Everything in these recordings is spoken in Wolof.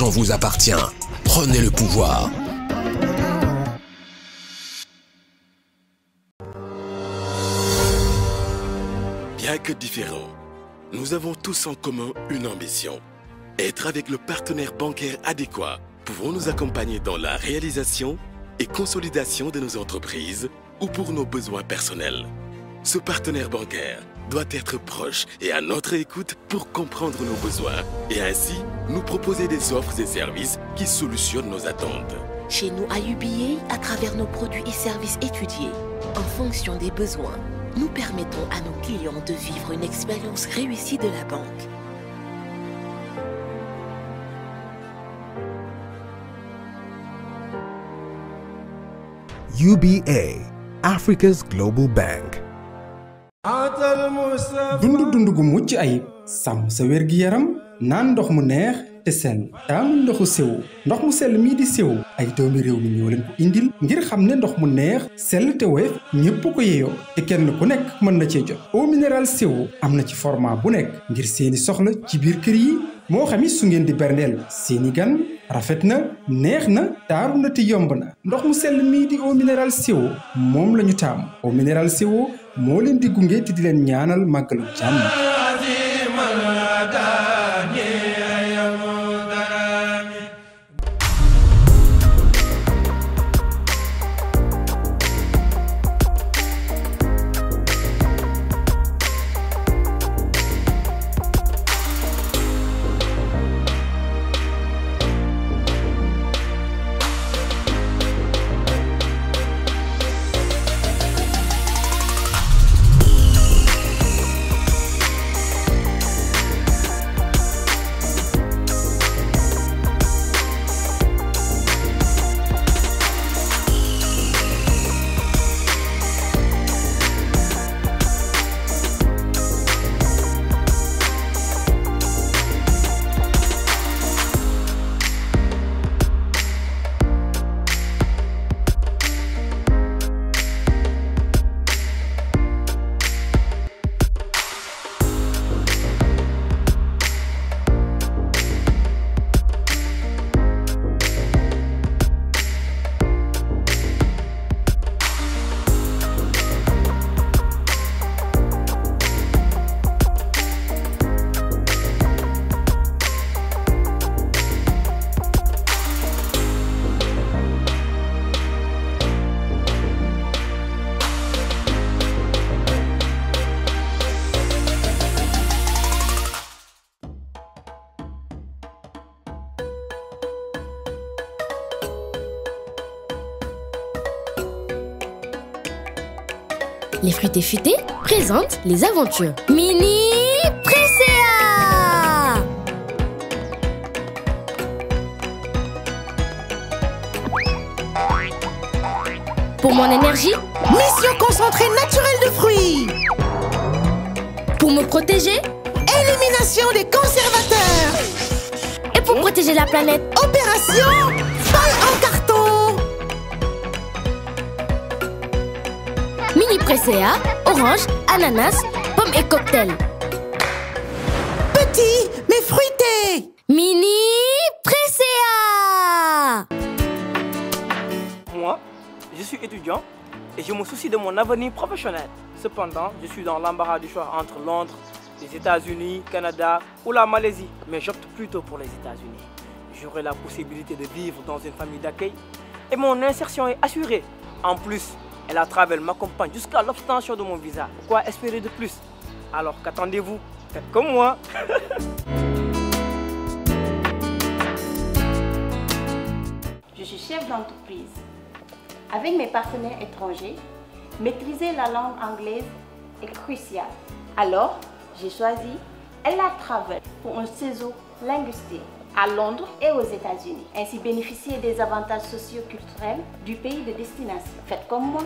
l'argent vous appartient. Prenez le pouvoir. Bien que différents, nous avons tous en commun une ambition. Être avec le partenaire bancaire adéquat. Pouvons nous accompagner dans la réalisation et consolidation de nos entreprises ou pour nos besoins personnels. Ce partenaire bancaire doit être proche et à notre écoute pour comprendre nos besoins et ainsi nous proposer des offres et services qui solutionnent nos attentes. Chez nous à UBA, à travers nos produits et services étudiés, en fonction des besoins, nous permettons à nos clients de vivre une expérience réussie de la banque. UBA, Africa's Global Bank. dund gu mucc ayib sàmm sa wér-gi-yaram naan ndox mu neex te sell taamu ndoxu sewu ndox mu sell mii di sewu ay doomi réew mi ñoo leen ko indil ngir xam ne ndox mu neex sell te woyof ñépp ko yeyoo te kenn ku nekk mën na cee jot eau minérale sewu am na ci format bu nekk ngir seeni soxla ci biir kër yi moo xam it su ngeen di berndeel seeni gan rafet na neex na taaru na te yomb na ndox mu sell mii di eau minérale sewu moom la ñu taamu eau minérale sewu moo leen di gunge te di leen ñaanal màggalu jàmm. Les fruités futés présentent les aventures Mini Presea. Pour mon énergie, mission concentrée naturelle de fruits. Pour me protéger, élimination des conservateurs. Et pour protéger la planète, opération paille en carton. Mini Presea, orange, ananas, pomme et cocktail. Petit mais fruité. Mini Presea. Moi, je suis étudiant et je me soucie de mon avenir professionnel. Cependant, je suis dans l'embarras du choix entre Londres, les États-Unis, Canada ou la Malaisie. Mais j'opte plutôt pour les États-Unis. J'aurai la possibilité de vivre dans une famille d'accueil et mon insertion est assurée. En plus, la Travel m'accompagne jusqu'à l'obtention de mon visa. Quoi espérer de plus? Alors qu'attendez-vous? Faites comme moi. Je suis chef d'entreprise. Avec mes partenaires étrangers, maîtriser la langue anglaise est crucial. Alors, j'ai choisi Ella Travel pour un séjour linguistique à Londres et aux États-Unis. Ainsi bénéficier des avantages socio-culturels du pays de destination. Faites comme moi.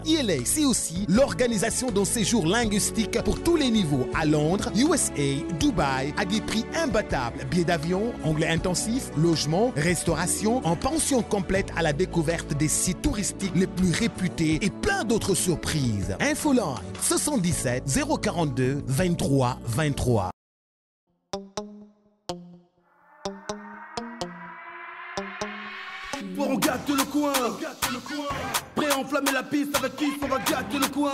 ELA, c'est aussi l'organisation d'un séjour linguistique pour tous les niveaux à Londres, USA, Dubaï, à des prix imbattables. Billets d'avion, anglais intensif, logement, restauration, en pension complète à la découverte des sites touristiques les plus réputés et plein d'autres surprises. Infoline 77 042 23 23. soir on gâte le coin. Prêt à enflammer la piste avec Kiss, on va gâter le coin.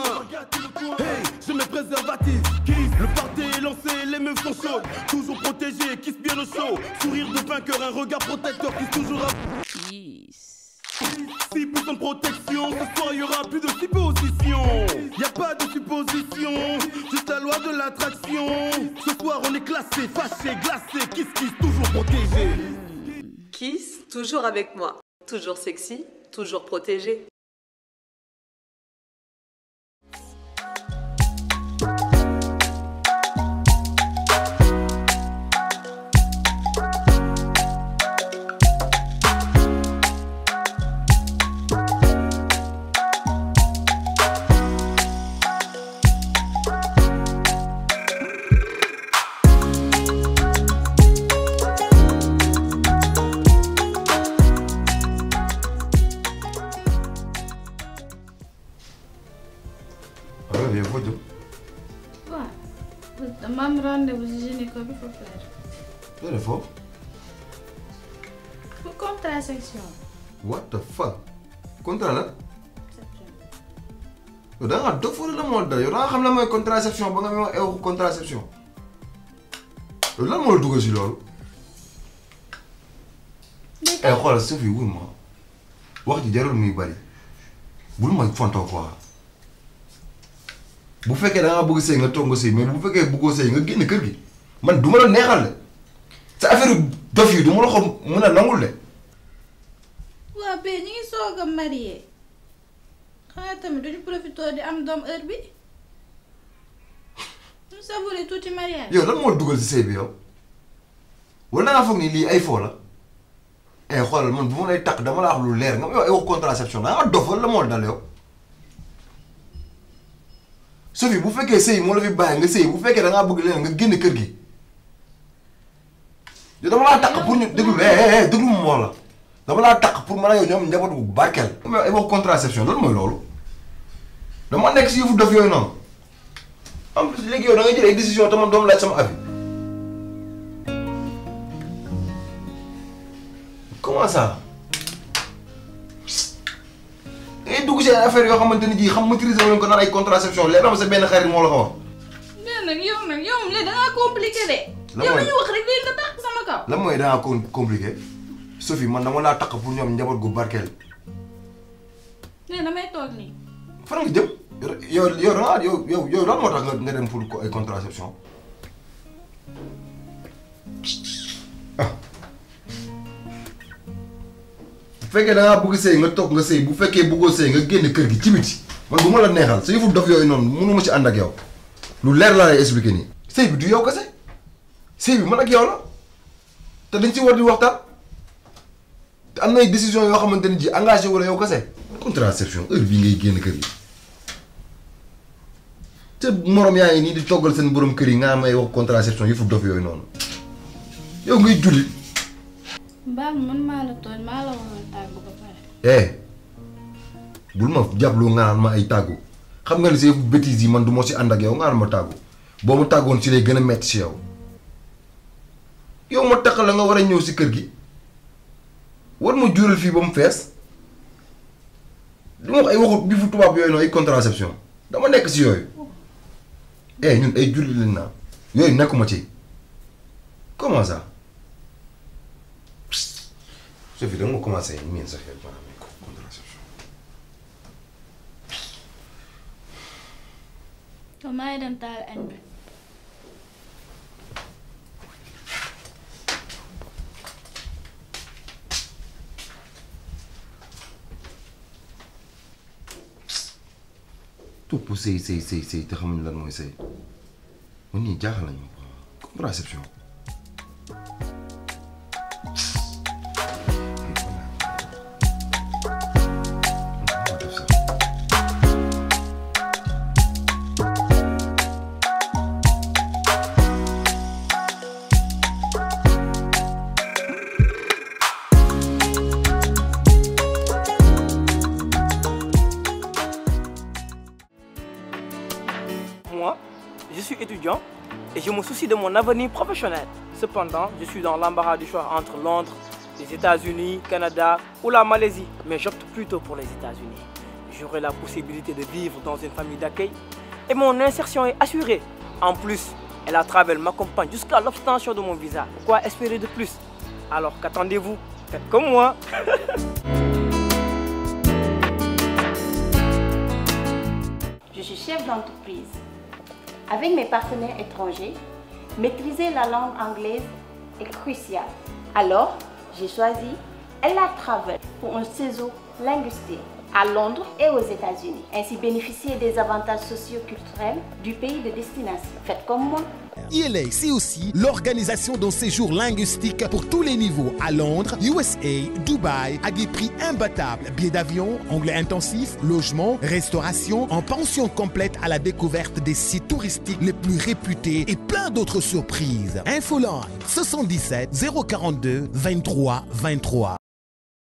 Hey, je mets préservatif, Kiss, le party est lancé, les meufs sont chaudes. Toujours protégé, Kiss bien au chaud. Sourire de vainqueur, un regard protecteur, Kiss toujours à... 6% de protection, ce soir y'aura plus de supposition. Y'a pas de supposition, juste la loi de l'attraction. Ce soir on est classé, fâché, glacé, Kiss Kiss toujours protégé. Kiss, toujours avec moi. Toujours sexy, toujours protégé. Mam rendez-vous si gynéco bi foofu la. Loolu foofu. Pour contraception. What the fuck? Contrat la. yow da ngaa dof wala la moo dal yow da nga xam la mooy contraception ba nga may wax ew contraception. yow lan moo la dugal si loolu. xoolal Sophie wul ma wax ji jarul muy bari bul ma fontoo quoi. bu fekkee da ngaa bëgg sëy nga toog nga sëy mais bu fekkee bëggoo sëy nga génn kër gi man du ma la neexal de sa affaire dof yi du ma la ko mën a nangul de. waaw be ñu ngi soog a marié xanaa tamit duñu profité di am doom heure bi ñu savouré tuuti mariage. yow lan moo dugal si sëy bi yow wala da ngaa foog ni lii ay fo la xoolal man bu ma lay takk dama la wax lu leer nga yow ay wax contraception da nga dof wala la moo dal yow. Sophie bu fekkee sëy moo la fi bàyyi nga sëy bu fekkee da ngaa bëgg leen nga génn kër gi yow dama laa takk pour ñu déglu déglu mu moo la dama laa takk pour mën a yow ñoom njaboot bu barkeel. ay wax contraception loolu mooy loolu dama nekk si yëfu dof yooyu noonu en plus léegi yow da ngay jël ay décision te man doom laaj sama avis comment ça. ngay dugg ci ay affaire yoo xamante ni ji xam maîtriser wu leen ko naan ay contraception léegi am sa benn xarit moo la ko wax. mais nag yow léegi da ngaa compliqué de. yow la ñu wax rek léegi nga takk sama kaw. lan mooy da ngaa compliqué Sophie man dama laa takk pour ñoom njaboot gu barkeel. nee damay toog nii. fan nga jëm yow lan moo tax nga dem pour ay contraception. bu fekkee da ngaa bëgg sëy nga toog nga sëy bu fekkee bëggoo sëy nga génn kër gi ci biti man bu ma la neexal sa yëfu dof yooyu noonu mënu ma ci ànd ak yow lu leer laa lay expliquer nii. sëy bi du yow kese sëy bi man ak yow la te dañ ci war di waxtaan te am na ay décision yoo xamante ni ji engagé wala yow kese. contraception heure bii ngay génn kër gi te morom yaa ngi nii di toggal seen borom kër yi nga am ay wax contraception yëfu dof yooyu noonu yow ngay julli. Baal man maa la tooñ maa la waroon tàggu ba pare. bul ma jàppaloo nga naan ma ay tàggu xam nga ni si bêtises yi man du ma si ànd ak yow nga naan ma tàggu boo ma tàggoon si lay gën a metti si yow yow ma tax la nga war a ñëw si kër gi war ma jural fii ba mu fees du ma wax ay waxut bi fu tubaab yooyu noonu ay contraception dama nekk si yooyu ñun ay julli lañ naa yooyu nekkuma ci comment ça. Sophie da nga commencé miin sa xel maanaam ay contraception. kon maa ngi dem taal añ bi. topp sëy te xamuñ lan mooy sëy man nii jaaxal nañu contraception. Moi, je suis étudiant et je me soucie de mon avenir professionnel. Cependant, je suis dans l'embarras du choix entre Londres, les États-Unis, Canada ou la Malaisie, mais j'opte plutôt pour les États-Unis. J'aurai la possibilité de vivre dans une famille d'accueil et mon insertion est assurée. En plus, la Travel m'accompagne jusqu'à l'obtention de mon visa. Quoi espérer de plus? Alors qu'attendez-vous? Faites comme moi. Je suis chef d'entreprise. Avec mes partenaires étrangers, maîtriser la langue anglaise est crucial. Alors, j'ai choisi Ella Travel pour un séjour linguistique à Londres et aux États-Unis. Ainsi bénéficier des avantages socio-culturels du pays de destination. Faites comme moi. ELA, c'est aussi l'organisation d'un séjour linguistique pour tous les niveaux à Londres, USA, Dubaï, à des prix imbattables. Billets d'avion, anglais intensif, logement, restauration, en pension complète à la découverte des sites touristiques les plus réputés et plein d'autres surprises. Infoline 77 042 23 23.